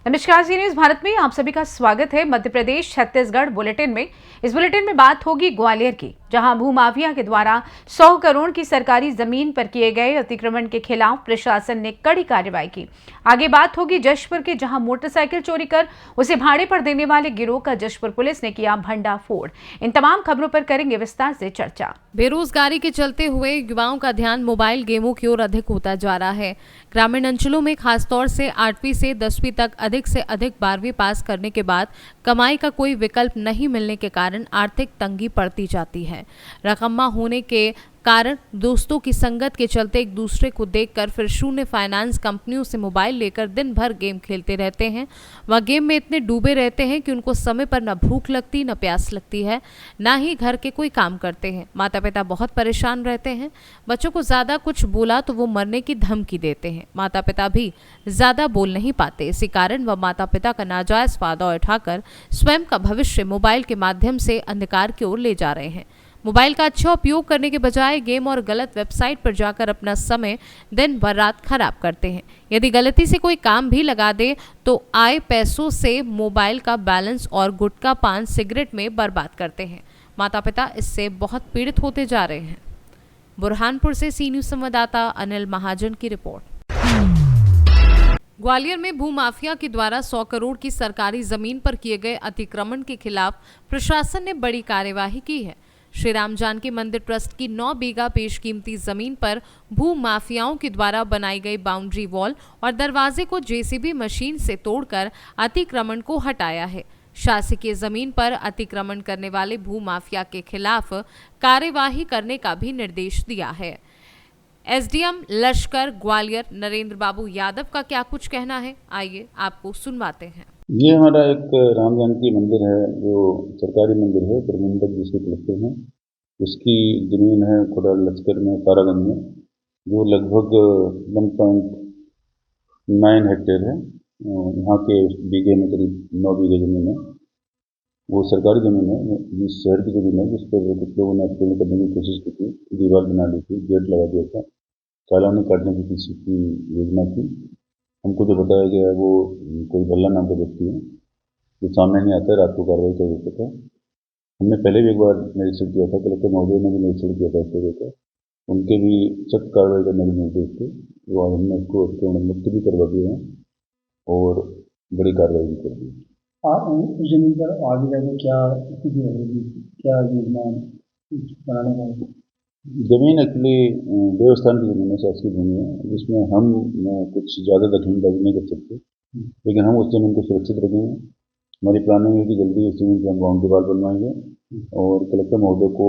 नमस्कार, जी न्यूज भारत में आप सभी का स्वागत है। मध्य प्रदेश छत्तीसगढ़ बुलेटिन में इस बुलेटिन में बात होगी ग्वालियर की, जहां भूमाफिया के द्वारा 100 करोड़ की सरकारी जमीन पर किए गए अतिक्रमण के खिलाफ प्रशासन ने कड़ी कार्रवाई की। आगे बात होगी जशपुर के, जहां मोटरसाइकिल चोरी कर उसे भाड़े पर देने वाले गिरोह का जशपुर पुलिस ने किया भंडाफोड़। इन तमाम खबरों पर करेंगे विस्तार से चर्चा। बेरोजगारी के चलते हुए युवाओं का ध्यान मोबाइल गेमों की ओर अधिक होता जा रहा है। ग्रामीण अंचलों में खासतौर से 8वीं से 10वीं तक अधिक से अधिक 12वीं पास करने के बाद कमाई का कोई विकल्प नहीं मिलने के कारण आर्थिक तंगी पड़ती जाती है। रकम्मा होने के कारण दोस्तों की संगत के चलते एक दूसरे को देखकर फिर शून्य फाइनेंस कंपनियों से मोबाइल लेकर दिन भर गेम खेलते रहते हैं। वह गेम में इतने डूबे रहते हैं कि उनको समय पर न भूख लगती, न प्यास लगती है, न ही घर के कोई काम करते हैं। माता पिता बहुत परेशान रहते हैं। बच्चों को ज्यादा कुछ बोला तो वो मरने की धमकी देते हैं। माता पिता भी ज्यादा बोल नहीं पाते। इसी कारण वह माता पिता का नाजायज फायदा उठाकर स्वयं का भविष्य मोबाइल के माध्यम से अंधकार की ओर ले जा रहे हैं। मोबाइल का अच्छा उपयोग करने के बजाय गेम और गलत वेबसाइट पर जाकर अपना समय दिन भर रात खराब करते हैं। यदि गलती से कोई काम भी लगा दे तो आए पैसों से मोबाइल का बैलेंस और गुटखा पान सिगरेट में बर्बाद करते हैं। माता पिता इससे बहुत पीड़ित होते जा रहे हैं। बुरहानपुर से सी न्यूज संवाददाता अनिल महाजन की रिपोर्ट। ग्वालियर में भूमाफिया के द्वारा 100 करोड़ की सरकारी जमीन पर किए गए अतिक्रमण के खिलाफ प्रशासन ने बड़ी कार्यवाही की है। श्री राम जानकी मंदिर ट्रस्ट की 9 बीघा पेशकीमती जमीन पर भू माफियाओं के द्वारा बनाई गई बाउंड्री वॉल और दरवाजे को जेसीबी मशीन से तोड़कर अतिक्रमण को हटाया है। शासकीय जमीन पर अतिक्रमण करने वाले भू माफिया के खिलाफ कार्यवाही करने का भी निर्देश दिया है। एसडीएम लश्कर ग्वालियर नरेंद्र बाबू यादव का क्या कुछ कहना है, आइए आपको सुनवाते हैं। ये हमारा एक राम जानकी मंदिर है, जो सरकारी मंदिर है, प्रबंधक जिसके कलेक्टर हैं। उसकी ज़मीन है कोडाल लश्कर में, तारागंज में, जो लगभग 1.9 हेक्टेयर है। यहाँ के बीघे में करीब 9 बीघे ज़मीन है। वो सरकारी ज़मीन है, इस शहर की ज़मीन है, जिस पर कुछ लोगों ने अतिक्रमण करने की कोशिश की थी। दीवार बना ली थी, गेट लगा दिया था, चालानी काटने की किसी की योजना थी। हमको जो बताया गया है वो कोई भल्ला नाम का व्यक्ति है, जो सामने नहीं आता है, रात को कार्रवाई कर देता था। हमने पहले भी एक बार निरीक्षण किया था, कलेक्टर महोदय ने भी निरीक्षण किया था इस जगह का। उनके भी सख्त कार्रवाई करने के निर्देश थे, वो हमने उसको मुक्त भी करवा दिए हैं और बड़ी कार्रवाई भी कर दी। उस जमीन पर आगे जाकर क्या स्थिति रहेगी, क्या योजना बनाने का? जमीन एक्चुअली देवस्थान की जमीन है, शासकीय भूमि है, जिसमें हम कुछ ज़्यादा दखलंदाजी नहीं कर सकते, लेकिन हम उस जमीन को सुरक्षित रखेंगे। हमारी प्लानिंग है कि जल्दी इस जमीन पर हम बाउंड्री वॉल बनवाएंगे और कलेक्टर महोदय को,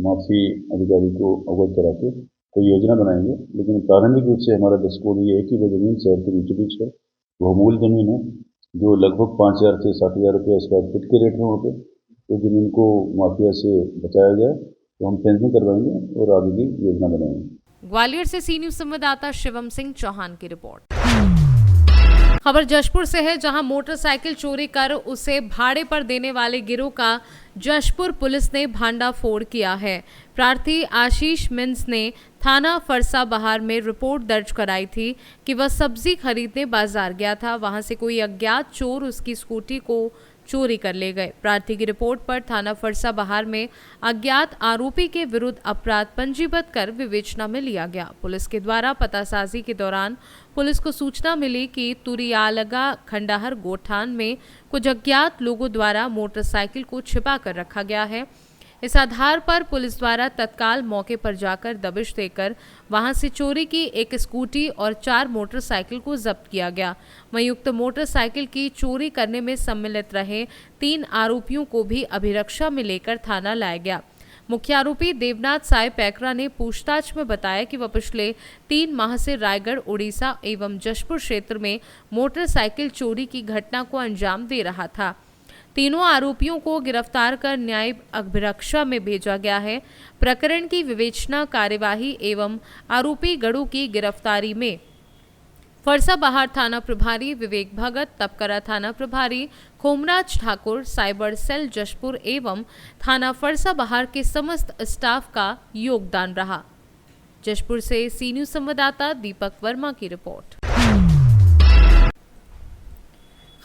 माफी अधिकारी को अवगत करा के कोई योजना बनाएंगे। लेकिन प्रारंभिक रूप से हमारा दृष्टिकोण ये है कि वो जमीन शहर के बीचों बीच है, बहुमूल्य जमीन है, जो लगभग 5,000 से 60,000 रुपये स्क्वायर फीट के रेट में होते। तो जमीन को माफिया से बचाया जाए, तो हम फेंसिंग करवाएंगे और आगे की योजना बनाएंगे। ग्वालियर से सी न्यूज संवाददाता शिवम सिंह चौहान की रिपोर्ट। खबर जशपुर से है, जहां मोटरसाइकिल चोरी कर उसे भाड़े पर देने वाले गिरोह का जशपुर पुलिस ने भांडाफोड़ किया है। प्रार्थी आशीष मिन्स ने थाना फरसा बहार में रिपोर्ट दर्ज कराई थी कि वह सब्जी खरीदने बाजार गया था। वहां से कोई अज्ञात चोर उसकी स्कूटी को चोरी कर ले गए। प्रार्थी की रिपोर्ट पर थाना फरसा बहार में अज्ञात आरोपी के विरुद्ध अपराध पंजीबद्ध कर विवेचना में लिया गया। पुलिस के द्वारा पतासाजी के दौरान पुलिस को सूचना मिली कि तुरियालगा खंडाहर गोठान में कुछ अज्ञात लोगों द्वारा मोटरसाइकिल को छिपा कर रखा गया है। इस आधार पर पुलिस द्वारा तत्काल मौके पर जाकर दबिश देकर वहां से चोरी की एक स्कूटी और 4 मोटरसाइकिल को जब्त किया गया। वहीं उक्त मोटरसाइकिल की चोरी करने में सम्मिलित रहे 3 आरोपियों को भी अभिरक्षा में लेकर थाना लाया गया। मुख्य आरोपी देवनाथ साय पैकरा ने पूछताछ में बताया कि वह पिछले 3 माह से रायगढ़, उड़ीसा एवं जशपुर क्षेत्र में मोटरसाइकिल चोरी की घटना को अंजाम दे रहा था। तीनों आरोपियों को गिरफ्तार कर न्यायिक अभिरक्षा में भेजा गया है। प्रकरण की विवेचना कार्यवाही एवं आरोपी गढ़ों की गिरफ्तारी में फरसा बहार थाना प्रभारी विवेक भगत, तपकरा थाना प्रभारी खोमराज ठाकुर, साइबर सेल जशपुर एवं थाना फरसा बहार के समस्त स्टाफ का योगदान रहा। जशपुर से सी न्यूज संवाददाता दीपक वर्मा की रिपोर्ट।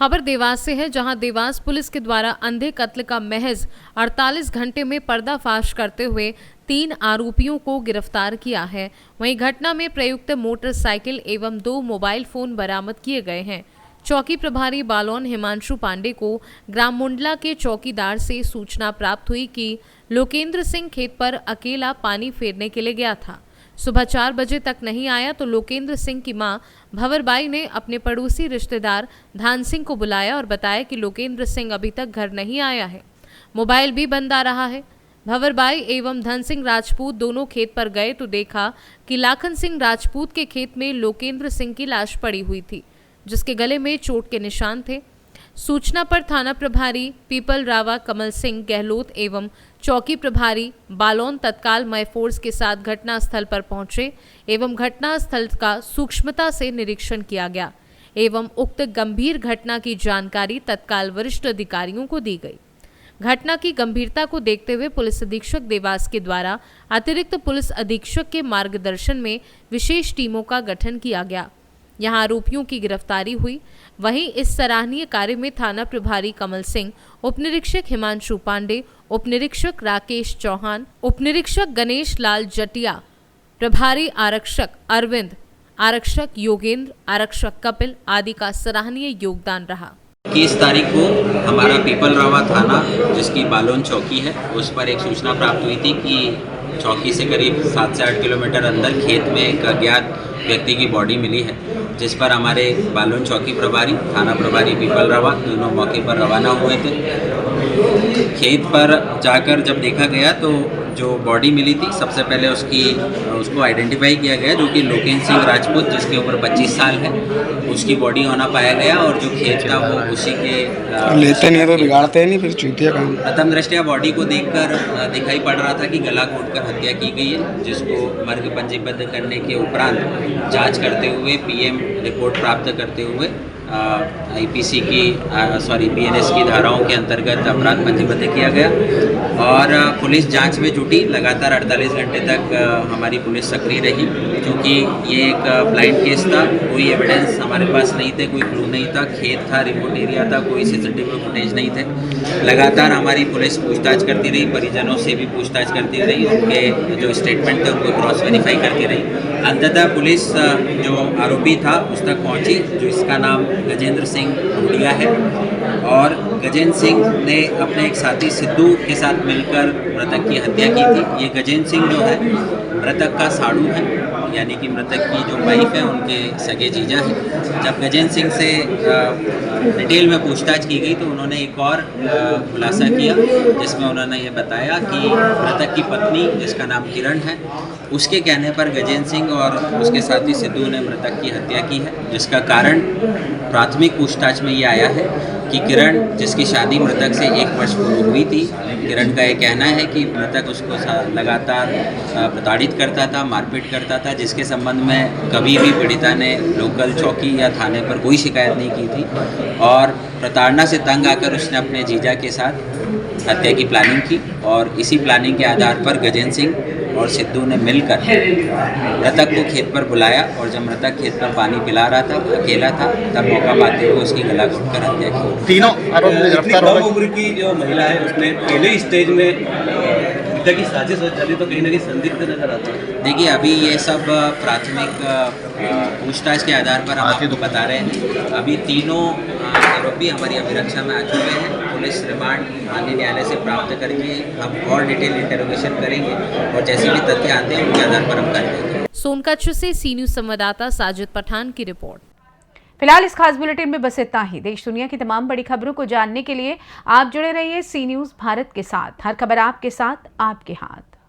खबर देवास से है, जहां देवास पुलिस के द्वारा अंधे कत्ल का महज 48 घंटे में पर्दाफाश करते हुए 3 आरोपियों को गिरफ्तार किया है। वहीं घटना में प्रयुक्त मोटरसाइकिल एवं 2 मोबाइल फोन बरामद किए गए हैं। चौकी प्रभारी बालोन हिमांशु पांडे को ग्राम मुंडला के चौकीदार से सूचना प्राप्त हुई कि लोकेंद्र सिंह खेत पर अकेला पानी फेरने के लिए गया था। सुबह 4 बजे तक नहीं आया तो लोकेंद्र सिंह की मां भंवरबाई ने अपने पड़ोसी रिश्तेदार धान सिंह को बुलाया और बताया कि लोकेंद्र सिंह अभी तक घर नहीं आया है, मोबाइल भी बंद आ रहा है। भंवरबाई एवं धन सिंह राजपूत दोनों खेत पर गए तो देखा कि लाखन सिंह राजपूत के खेत में लोकेंद्र सिंह की लाश पड़ी हुई थी, जिसके गले में चोट के निशान थे। सूचना पर थाना प्रभारी पीपल रावा कमल सिंह गहलोत एवं चौकी प्रभारी बालोन तत्काल मय फोर्स के साथ घटनास्थल पर पहुंचे एवं घटनास्थल का सूक्ष्मता से निरीक्षण किया गया एवं उक्त गंभीर घटना की जानकारी तत्काल वरिष्ठ अधिकारियों को दी गई। घटना की गंभीरता को देखते हुए पुलिस अधीक्षक देवास के द्वारा अतिरिक्त पुलिस अधीक्षक के मार्गदर्शन में विशेष टीमों का गठन किया गया। यहां आरोपियों की गिरफ्तारी हुई। वहीं इस सराहनीय कार्य में थाना प्रभारी कमल सिंह, उप निरीक्षक हिमांशु पांडे, उप निरीक्षक राकेश चौहान, उप निरीक्षक गणेश लाल जटिया, प्रभारी आरक्षक अरविंद, आरक्षक योगेंद्र, आरक्षक कपिल आदि का सराहनीय योगदान रहा। 21 तारीख को हमारा पीपल रावा थाना, जिसकी बालोन चौकी है, उस पर एक सूचना प्राप्त हुई थी कि चौकी से करीब 7 से 8 किलोमीटर अंदर खेत में एक अज्ञात व्यक्ति की बॉडी मिली है, जिस पर हमारे बालोन चौकी प्रभारी, थाना प्रभारी पीपल रावा दोनों मौके पर रवाना हुए थे। खेत पर जाकर जब देखा गया तो जो बॉडी मिली थी, सबसे पहले उसको आइडेंटिफाई किया गया, जो कि लोकेंद्र सिंह राजपूत, जिसकी उम्र 25 साल है, उसकी बॉडी होना पाया गया। और जो खेत था वो उसी के लेते नहीं तो बिगाड़ते नहीं, फिर चूतिया काम। प्रथम दृष्टया बॉडी को देखकर दिखाई पड़ रहा था कि गला घोंटकर हत्या की गई है, जिसको मर्ग पंजीबद्ध करने के उपरांत जांच करते हुए पीएम रिपोर्ट प्राप्त करते हुए आईपीसी की बीएनएस की धाराओं के अंतर्गत अपराध पंजीबद्ध किया गया। और पुलिस जांच में जुटी। लगातार 48 घंटे तक हमारी पुलिस सक्रिय रही, क्योंकि ये एक ब्लाइंड केस था। कोई एविडेंस हमारे पास नहीं थे, कोई क्लू नहीं था, खेत था, रिमोट एरिया था, कोई सीसीटीवी फुटेज नहीं थे। लगातार हमारी पुलिस पूछताछ करती रही, परिजनों से भी पूछताछ करती रही, उनके जो स्टेटमेंट थे उनको क्रॉस वेरीफाई करती रही। अंततः पुलिस जो आरोपी था उस तक पहुंची, जो इसका नाम गजेंद्र सिंह ढूंढिया है। और गजेंद्र सिंह ने अपने एक साथी सिद्धू के साथ मिलकर मृतक की हत्या की थी। ये गजेंद्र सिंह जो है मृतक का साड़ू है, यानी कि मृतक की जो वाइफ है उनके सगे जीजा हैं। जब गजेंद्र सिंह से डिटेल में पूछताछ की गई तो उन्होंने एक और खुलासा किया, जिसमें उन्होंने ये बताया कि मृतक की पत्नी, जिसका नाम किरण है, उसके कहने पर गजेंद्र सिंह और उसके साथी सिद्धू ने मृतक की हत्या की है। जिसका कारण प्राथमिक पूछताछ में ये आया है कि किरण, जिसकी शादी मृतक से 1 वर्ष पूर्व हुई थी, किरण का ये कहना है कि मृतक उसको लगातार प्रताड़ित करता था, मारपीट करता था, जिसके संबंध में कभी भी पीड़िता ने लोकल चौकी या थाने पर कोई शिकायत नहीं की थी। और प्रताड़ना से तंग आकर उसने अपने जीजा के साथ हत्या की प्लानिंग की। और इसी प्लानिंग के आधार पर गजेंद्र सिंह और सिद्धू ने मिलकर मृतक को खेत पर बुलाया, और जब मृतक खेत पर पानी पिला रहा था, अकेला था, तब मौका पाते हुए उसकी गला घोंटकर हत्या की। तीनों आरोपी गिरफ्तार हो गए। उम्र की जो महिला है उसने पहले स्टेज में हत्या की साजिश चली, तो कहीं ना कहीं संदिग्ध नजर आता है। देखिए, अभी ये सब प्राथमिक पूछताछ के आधार पर हम आपको बता रहे हैं। अभी तीनों आरोपी हमारी अभिरक्षा में आ चुके हैं। पुलिस रिमांड माननीय न्यायालय से प्राप्त करके हम और डिटेल इंटरोगेशन करेंगे, और जैसे भी तथ्य आते हैं उनके आधार पर हम कर देंगे। सोनकच्छ से सी न्यूज संवाददाता साजिद पठान की रिपोर्ट। फिलहाल इस खास बुलेटिन में बस इतना ही। देश दुनिया की तमाम बड़ी खबरों को जानने के लिए आप जुड़े रहिए सी न्यूज भारत के साथ। हर खबर आपके साथ, आपके हाथ।